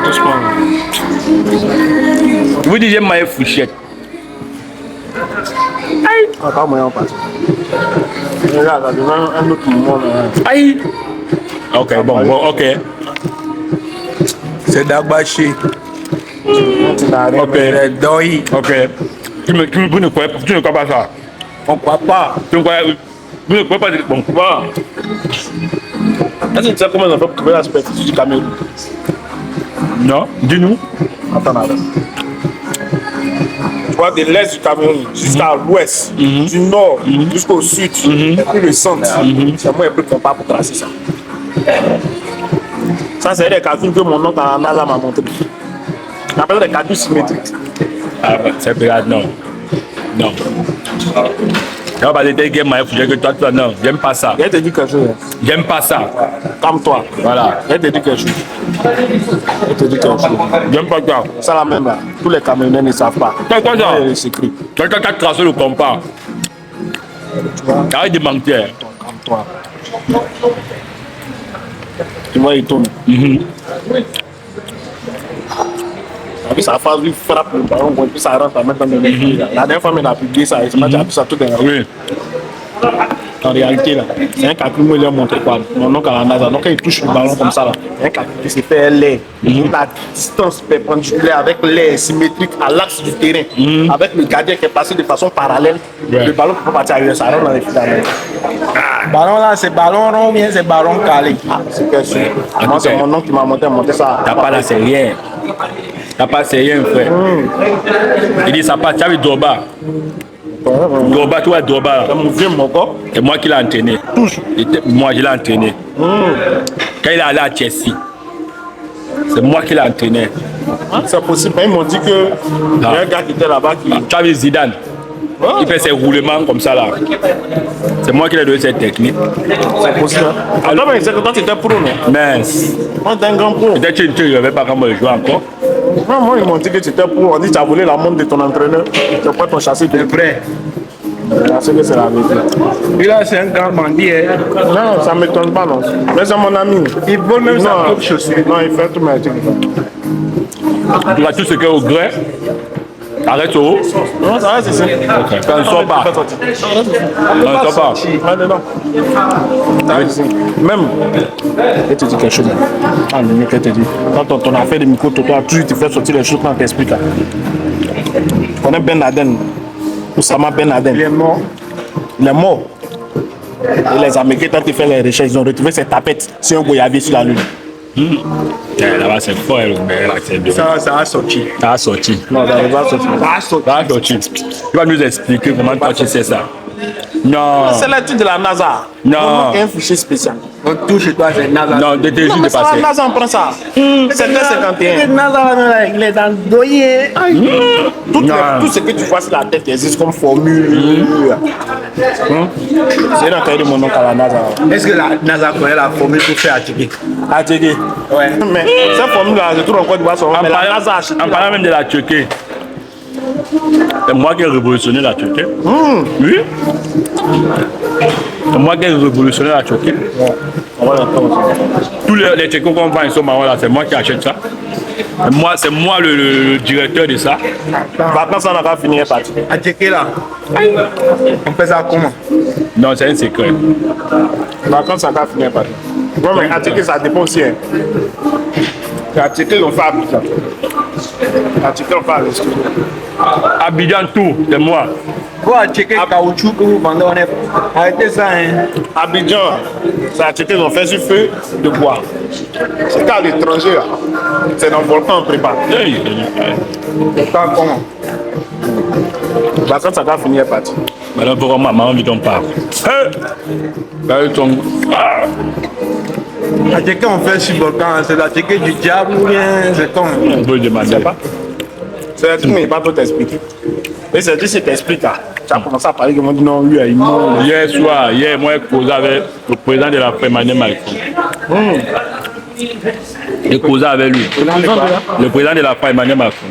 Doucement. Vous dites j'aime manger fourchette. Aïe. Ah, pas moyen, pas. Regarde, ça devient un autre moment. Aïe. Ok, bon, ok. C'est d'Abaché. Ok. Doi. Ok. Vous ne croyez pas ça? On croit pas. Vous ne croyez pas bon quoi? Est-ce que tu sais comment on a fait pour trouver la superficie du Cameroun? Non, dis-nous. Attends, attends. Tu vois, de l'est du Cameroun jusqu'à l'ouest, du nord jusqu'au sud, et puis le centre. C'est moi un peu comparable pour tracer ça. Ça, c'est des calculs que mon oncle en NASA m'a montré. On appelle des calculs symétriques. Ah, c'est vrai, non. Non. Non, bah, les game, que toi, non, j'aime pas ça. Je te dis quelque chose. J'aime pas ça. Calme-toi. Voilà. Je te dis quelque chose. Je te dis quelque chose. J'aime pas ça. Ça, la même, là. Tous les Camerounais ne savent pas. C'est quoi ça? C'est écrit. Quelqu'un qui a tracé le compas. Arrête de mentir. Calme-toi. Tu vois, il tourne. Et puis sa phase lui frappe le ballon, et puis ça rentre maintenant dans le La dernière fois, il a publié ça, et c'est déjà ça tout dans Oui. En réalité, là, c'est un calcul, moi, il lui a montré quoi. Mon oncle à la NASA, donc quand il touche le ballon comme ça, là, un calcul qui se fait l'air. La distance perpendiculaire avec l'air symétrique à l'axe du terrain, avec le gardien qui est passé de façon parallèle, le ballon peut pas partir ailleurs, ça rentre dans les filets. Ballon là, c'est ballon rond ou bien c'est ballon calé? C'est que sûr. Moi, c'est mon oncle qui m'a monté ça. T'as pas là, c'est rien. T'as pas, c'est rien, frère. Il dit ça passe, tu as vu Droba. Droba, tu vois Droba. C'est mon vieux, mon gars. C'est moi qui l'ai entraîné. Moi, je l'ai entraîné. Quand il est allé à Chelsea, c'est moi qui l'ai entraîné. C'est possible. Ils m'ont dit que il y a un gars qui était là-bas qui. Tu as vu Zidane? Il fait ses roulements comme ça là. C'est moi qui lui ai donné cette technique. C'est possible. Alors, mais c'est que toi, tu étais pro, non? Mais, Moi, t'es un grand pro. peut-être que tu ne savais pas comment jouer encore. Non, moi, ils m'ont dit que tu étais pro. On dit que tu as volé la montre de ton entraîneur. Tu pas ton chassé de près. C'est que c'est la vérité. Lui là, c'est un grand bandit. Hein. Non, ça ne m'étonne pas, non. Mais c'est mon ami. Il vole même sa propre chaussure. Non, il fait tout mes trucs. Tu vois tout ce qui est au grès. Arrête au haut. Non, ça va, c'est ça. Ok. Quand on ne sort pas. On ne sort pas. Ah, non, non. Même, je te dis quelque chose. Ah, le mec, je te dis. Quand ton affaire de micro, toi, tu te fais sortir les choses quand on t'explique. Tu connais Ben Laden, Oussama Ben Laden. Il est mort. Il est mort. Et les Américains, quand ils font les recherches, ils ont retrouvé ses tapettes sur un goyavier sur la lune. Là-bas, c'est fort, mais là, c'est bien. Ça a sorti. Ça a sorti. Non, ça va sortir. Ça a sorti. Tu vas nous expliquer comment toi tu sais ça. Non. C'est l'étude de la NASA. Non. On a un fichier spécial. On touche toi, c'est NASA. Non, de Non, mais ça, dépassé. la NASA, on prend ça. C'est le 51. NASA, il est endoyé. Tout ce que tu vois sur la tête existe comme formule. C'est dans le cahier de mon oncle à la NASA. Est-ce que la NASA connaît la formule pour faire attirer? ATD. Ouais. Mais cette formule-là, je trouve encore du bois sur mais la NASA a acheté. En parlant même de la Turquie, c'est moi qui ai révolutionné la Turquie. Oui. C'est moi qui ai révolutionné la Turquie. On va l'entendre. Tous les Tchécos qu'on vend, ils sont marrons là, c'est moi qui achète ça. C'est moi le directeur de ça. Vacances, on a pas fini, parti. Attirer là. On fait ça comment? Non, c'est un secret. Vacances, on a pas fini, parti. Non, mais ATD, ça dépend aussi. ATD, on fait Abidjan. ATD, on fait Abidjan. Abidjan, tout, c'est moi. Vous attirer caoutchouc que vous vendez, on est. Arrêtez ça, hein. Abidjan, c'est ATD, on fait sur feu de bois. C'est à l'étranger, là. C'est dans le volcan, on prépare. Hey. C'est pas comment? Vacances, ça va finir, parti. Maintenant, pour moi, maman, vite on part. Hey. Là, ils sont... Attirer, on fait sur le volcan, c'est l'attirer du diable ou bien c'est comme? On peut demander. C'est un truc, mais il va pas t'expliquer. Mais c'est juste que t'expliques, là. Tu as commencé à parler, que moi, dit non, lui, il ment. Hier soir, moi, j'ai causé avec le président de la Emmanuel Macron. J'ai causé avec lui. Le président de la Emmanuel Macron.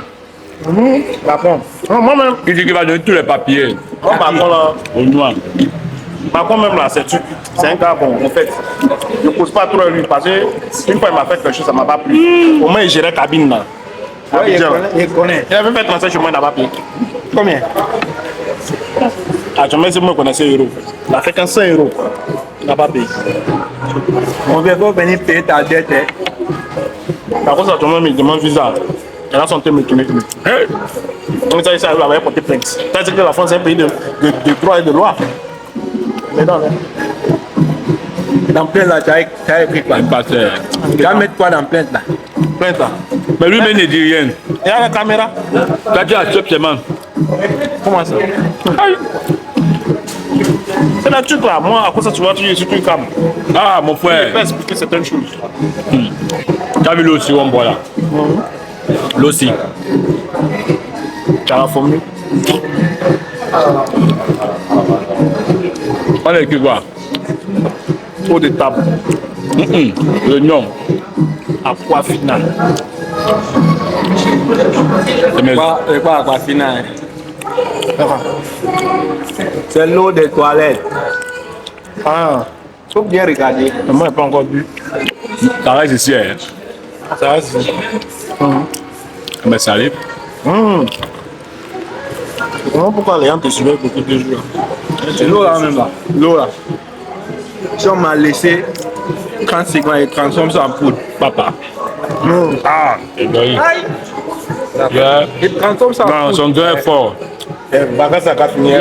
D'accord. Moi-même, Il dit qu'il va donner tous les papiers moi, Macron, là, au noir. Par contre, même là, c'est un gars bon, en fait. Je ne cause pas trop lui parce que une fois il m'a fait quelque chose, ça ne m'a pas plu. Au moins, il gérait cabine là. Ouais, il connaît. Il avait fait 35 chez moi, il n'a pas payé. Combien? Ah, tu m'as dit que moi, je connaissais €. Il a fait 1500 €. Il n'a pas payé. On vient venir payer ta dette. Hein. Par contre, ça, tu me demande visa. Il a son thème qui me. Donc, ça, il avait porté plainte. C'est-à-dire que la France est un pays de droit et de loi. Mais non, Dans plainte là, tu as écrit quoi? Tu vas mettre quoi dans plainte là? plainte là. Mais lui-même ne dit rien. Il y a la caméra. Quand tu acceptes seulement. Comment ça? C'est la truc là. Moi, à cause de ça, tu vois, je suis une femme. Ah, mon Je peux frère. expliquer certaines choses. Tu as vu l'eau aussi, on boit là. L'eau aussi. Tu as la formule. On a écrit quoi? Eau de table. Le nom. À poids final. C'est Quoi final? C'est l'eau des toilettes. Ah, Faut bien regarder. mais moi, je n'ai pas encore bu. Ça reste ici. Hein. Ça reste ici. Mais ça arrive. Comment pourquoi les gens te suivent beaucoup de jours? C'est l'eau là même là. L'eau là. Si on m'a laissé 30 secondes et transforme ça en poudre. Papa. Ah, c'est bien. Aïe! Ouais. Il transforme ça en Non, poudre. son grain est fort. Bagas à finir.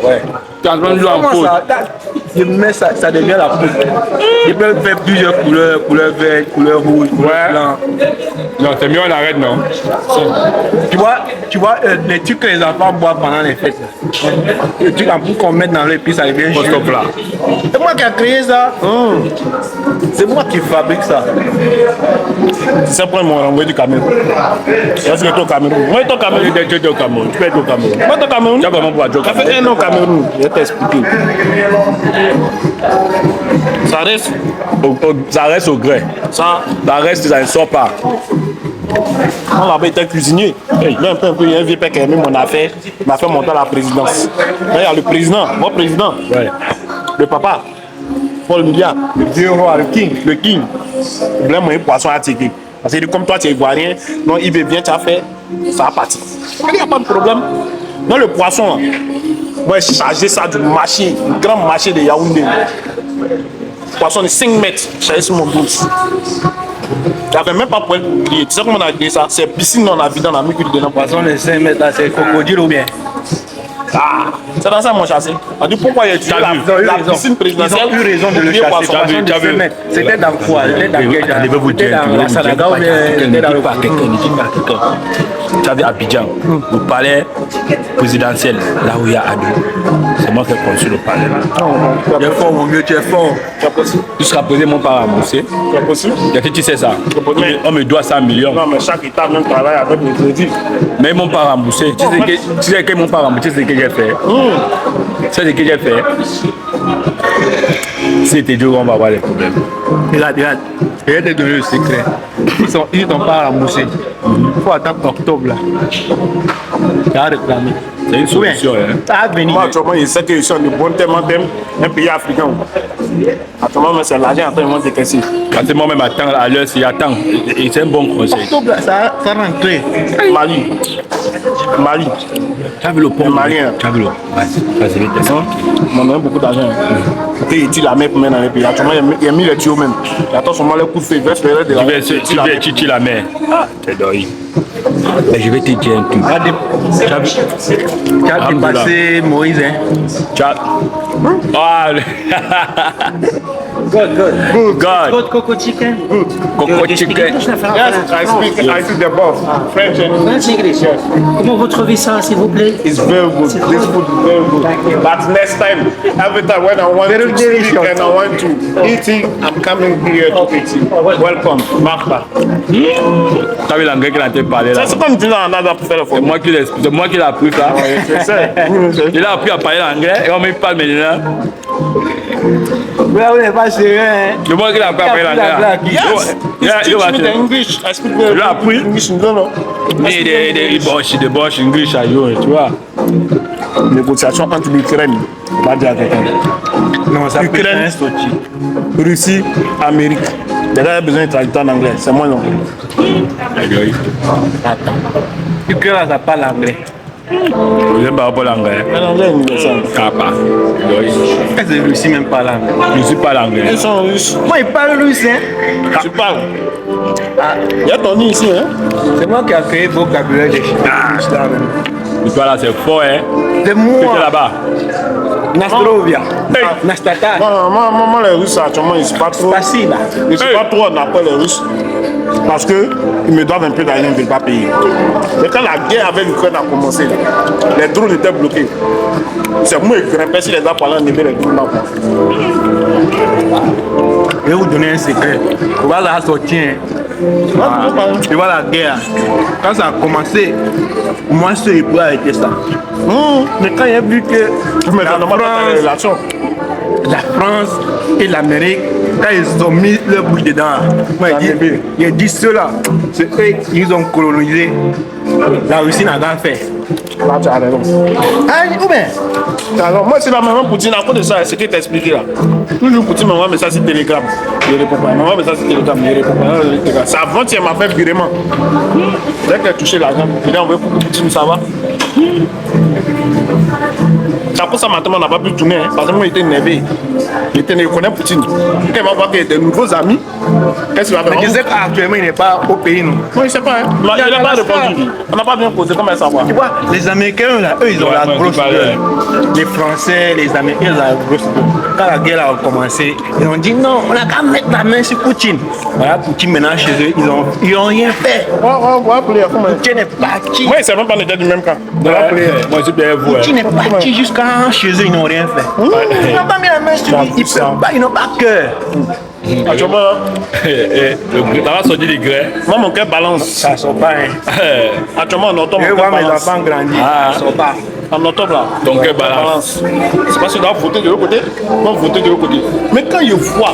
Ouais. Tu as besoin de l'eau en Comment poudre. ça? Je mets ça, ça devient la poudre. Il peut faire plusieurs couleurs, couleur verte, couleur rouge, couleur Ouais. blanc. Non, c'est mieux on arrête, non? Tu vois les trucs que les enfants boivent pendant les fêtes. Les trucs en poudre qu'on met dans l'épice, ça devient Post jus. là. C'est moi qui ai créé ça. C'est moi qui fabrique ça. C'est pour moi envoyé du Cameroun. Est-ce que tu es au Cameroun? Moi, je suis au Cameroun. Tu es au Cameroun. Tu peux être au Cameroun. Moi, je suis au Cameroun. Tu as vraiment pouvoir jouer au Ça fait Cameroun. 1 an au Cameroun. Je vais t'expliquer. Ça reste. Ça reste au grès. Ça, Ça reste, ça ne sort pas. on là-bas était cuisinier. Il y a un vieux père qui a mis mon affaire. Il m'a fait monter à la présidence. Là, il y a le président, mon président, Ouais. le papa, Paul Mbiya, le vieux roi, le king. Il voulait manger poisson à tirer. Parce qu'il dit, comme toi, tu es ivoirien, non, il veut bien, tu as fait, ça va partir. Il n'y a pas de problème. Non, le poisson, là, moi, j'ai chargé ça du marché, un grand marché de Yaoundé. Poisson de 5 mètres, j'ai chargé sur mon dos. Il n'y avait même pas poil pour griller. Tu sais comment on a grillé ça? C'est piscine, on a vidé, on a mis que dedans. Poisson de 5 mètres là, c'est crocodile ou bien? Ah, c'est dans ça mon chassé. On dit pourquoi il y a utilisé la piscine présidentielle. Ils ont eu raison de le griller chasser. poisson. Poisson de 5 mètres. C'était dans quoi? C'était dans quel genre? Je vais vous dire, C'était dans la Sanaga ou bien c'était dans le quelqu'un. Tu savez, à Abidjan, le palais présidentiel, là où il y a Adou, c'est moi qui ai construit le palais là. Tu es fort, mon vieux, tu es fort. C'est possible. Jusqu'à présent, mon père a remboursé. C'est possible. Tu sais ça? On me doit 100 millions. Non, mais chaque état même travaille avec le crédit. Mais mon père a remboursé. Tu sais que mon père a remboursé, c'est ce que j'ai fait. C'est ce que j'ai fait. Si c'était Dieu, on va avoir des problèmes. Regarde. Je vais te donner le secret. Ils t'ont pas remboursé. Il faut attendre octobre là. Tu as réclamé. C'est une solution. Hein. Ça va venir. Moi, actuellement, il sait qu'ils sont de bon thème en thème, un pays africain. Actuellement, c'est l'argent en train de décaisser. Quand c'est moi-même attends à l'heure, s'il attend, et c'est un bon conseil. Octobre là, ça rentre. Mali. Tu as vu le pont Malien. Tu as vu le Vas-y, vite. On a beaucoup d'argent. Il utilise la mer pour mettre dans les pays. Actuellement, il a mis les tuyaux même. Il attend seulement les coups de feu. Il va espérer de la Tu la mets. T'es dormi. Mais je vais te dire un truc. Tu as dépassé Moïse. Hein? Tu as... Ah, God. Coco chicken. Coco chicken. Yes, I speak the boss. French and French English. Comment vous trouvez ça, s'il vous plaît? it's very good. This food is very good. But next time, every time when I want to speak and I want to eat it, I'm coming here to eat it. Welcome. Martha. Tu as vu l'anglais qu'il a été parlé là? C'est comme tu l'as en Ada pour faire le C'est moi qui l'ai appris ça. C'est ça. Il a appris à parler l'anglais et on me parle maintenant. Vous n'êtes pas sérieux. Hein? C'est moi qui l'ai appris à parler l'anglais. Yes. Il va Teach me the English. I speak the Tu l'as appris? English. No. Mais des bosh English à you, tu vois. négociation entre l'Ukraine, on va dire à quelqu'un. Non, ça peut Ukraine. être un sorti. Russie, Amérique. Les gars ont besoin de traduire en anglais, c'est moi non. Ukraine, ça parle anglais. J'aime pas l'anglais. L'anglais est universel. Ah, pas. Est-ce que les Russes même parlent anglais? Je suis pas l'anglais. Ils sont russes. Moi, ils parlent russe, hein? Tu parles. Il y a ton nid ici, hein? C'est moi qui a créé le vocabulaire des Russes là même. Et toi là, c'est fort, hein. C'est Tu moi. es là-bas. Nastrovia. Nastata. Moi, les Russes, actuellement, ils ne sont pas trop. Spasiba. Je ne suis pas trop en accord les Russes. Parce qu'ils me doivent un peu d'argent, ils ne veulent pas payer. Mais quand la guerre avec l'Ukraine a commencé, les drones étaient bloqués. C'est moi qui grimpais sur les arbres pour aller enlever les drones là. Je vais vous donner un secret. On va la sortir. Tu vois la guerre. Quand ça a commencé, moi seul je pouvais arrêter ça. Mais quand il a vu que la France et l'Amérique, quand ils ont mis leur bouche dedans, moi il dit ceux-là, c'est eux ils ont colonisé. La Russie n'a rien fait. Là, tu as raison. Ah, ou bien Alors, moi, c'est la maman Poutine, à cause de ça, c'est ce que tu as expliqué là. Toujours Poutine m'envoie un message sur Telegram. Je réponds pas. M'envoie un message sur Telegram. Je réponds pas. C'est avant-hier, m'a fait virement. Dès qu'elle a touché l'argent, il a envoyé pour que Poutine, ça va. C'est pour ça maintenant on n'a pas pu tourner, hein, parce que moi j'étais énervé. Il connaît Poutine. Quand il va voir qu'il y a de nouveaux amis, qu'est-ce qu'il va faire? mais je sais qu'actuellement il n'est pas au pays, non. Oui, je sais pas. Hein. Il n'a pas répondu. On n'a pas bien posé, comment savoir? Tu vois, les Américains, là, eux, ils ont la grosse gueule. Les Français, les Américains, ils ont la grosse gueule. Quand la guerre a commencé, ils ont dit non, on n'a qu'à mettre la main sur Poutine. Voilà, Poutine maintenant chez eux, ils ont rien fait. On va appeler. Poutine est parti. Moi, c'est même pas l'état du même camp. Moi, je suis bien vous. Poutine est parti jusqu'à chez eux, ils n'ont rien fait. Ils n'ont pas mis la main sur lui, ils n'ont pas cœur. Actuellement, Ça va sortir les grès. moi mon cœur balance. Ça ne sort pas. Hein. Actuellement, en octobre, Je mon vois cœur mes balance. enfants grandir. Ah. Ça ne sort pas. En octobre là. Ton cœur balance. C'est parce que je dois voter de l'autre côté, moi voter de l'autre côté. Mais quand je vois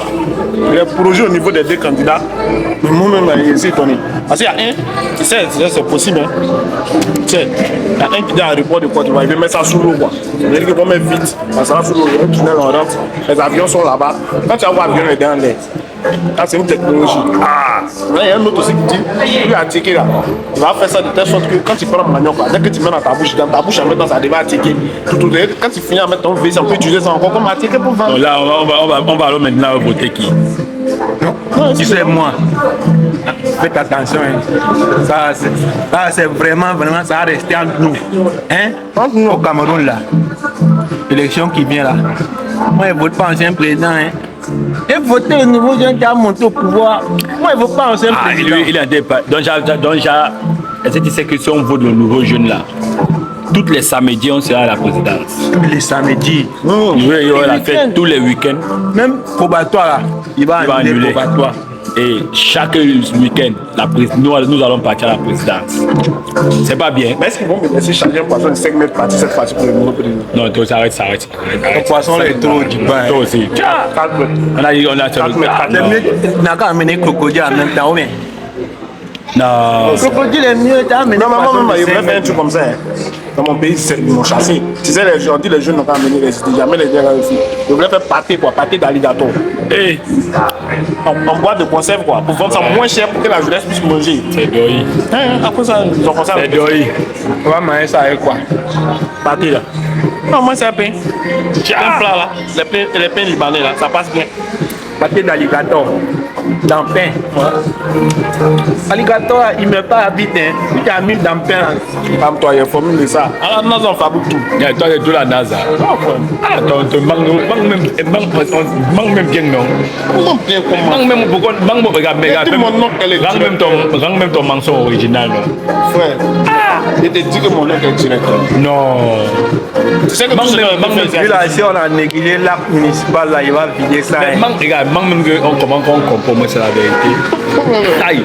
les projets au niveau des deux candidats, moi-même je suis étonné. Parce qu'il y a un, tu sais, c'est possible. Hein. Tu sais, il y a un qui dit à l'aéroport de Côte d'Ivoire, il veut mettre ça sous l'eau. C'est-à-dire qu'il va mettre vite, ça sera sous l'eau, il y a un tunnel en rentre, les avions sont là-bas. Quand tu vas voir l'avion, il est dans l'air. Ça, c'est une technologie. Ah! Là, il y a un autre aussi qui dit, il va ticker là. Il va faire ça de telle sorte que quand tu prends le manioc, dès que tu mets dans ta bouche, à mettre dans ça devait ticker. Quand tu finis à mettre ton vis, on peut utiliser ça encore comme ticker pour vendre. Donc là, on va alors maintenant voter qui? Tu sais, moi, faites attention. Hein. Ça, c'est vraiment, ça va rester entre nous. Hein? Au Cameroun, là. L'élection qui vient là. Moi, je ne vote pas ancien président. Hein. Et voter au niveau jeune qui a monté au pouvoir. Moi, je ne vote pas ancien président. Lui, il a dépassé. Donc, est-ce que tu sais que si on vote le nouveau jeune là, tous les samedis, on sera à la présidence. Tous les samedis. Il y aura la fête tous les week-ends. Même probatoire là, il va annuler probatoire. Et chaque week-end, nous allons partir à la présidence. C'est pas bien. Mais est-ce qu'ils vont me laisser changer un poisson de 5 mètres partir cette fois pour le nouveau président? Non, toi, ça arrête. Le poisson est trop du bain. Toi aussi. On a dit, C'est mieux, tu n'as qu'à amener crocodile en même temps, ou bien? Non. Crocodile est mieux, tu as amené Non, poisson maman, de il 5 voulait faire un mètres. truc comme ça. Hein. Dans mon pays, ils m'ont chassé. Tu sais, les jeunes n'ont pas amené les idées, jamais les gars ici. Ils voulaient faire pâté, quoi, pâté d'alligator. Hey, En boîte de conserve, quoi, pour vendre ça moins cher pour que la jeunesse puisse manger. c'est doi. Après ça, ils ont commencé à C'est doi. On va manger ça avec quoi? pâté là. Non, moi, c'est un pain. Un plat là, les pains libanais là, ça passe bien. Pâté d'alligator. Dans le pain. Alligator, il ne met pas à vite. Hein. Tu as mis dans le pain. Comme toi, il y a formule de ça. Alors, nous, on fabrique tout. Toi, tu es tout la NASA. Attends, manque même bien, non? Comment bien comment? Manque même pourquoi? Manque, regarde, rends même ton mensonge original, non? Frère, je te dis que mon nom est direct. Non. Tu sais que Manque même, Lui là, si on a négligé l'arc municipal, là, il va vider ça. Hein. regarde, manque même comment on comprend, moi, c'est la vérité. Aïe.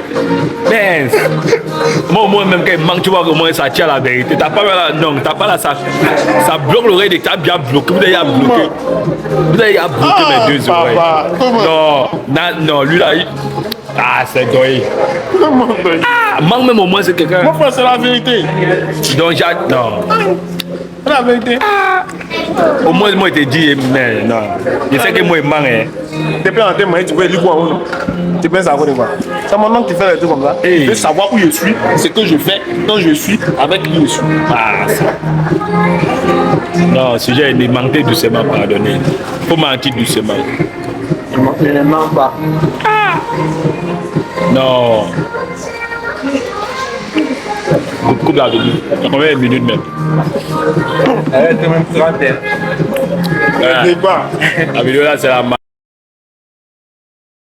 Mince. Moi, même quand il manque, tu vois comment ça tient la vérité. T'as pas là, non, t'as pas là, ça bloque l'oreille de t'as bien bloqué. Vous avez bloqué. Vous avez bloqué mes deux oreilles. Non, lui là, ah, c'est doy. Ah, manque même au moins, c'est quelqu'un. Mon frère, c'est la vérité. Donc, non. La vérité. Au moins, moi, je te dis, mais non. Je sais que moi, il manque. Depuis en témoin, tu peux lire quoi ou non? Tu penses à quoi? C'est mon nom qui fait des trucs comme ça. Hey. Je veux savoir où je suis, ce que je fais, quand je suis, avec qui je suis. Ah, ça. Non, si j'ai menté doucement, pardonnez. Faut mentir doucement. Je ne mens pas. Non. Coupe la vidéo. Il y a combien de minutes même? Elle est même 30. Je ne dis pas. La vidéo là, c'est la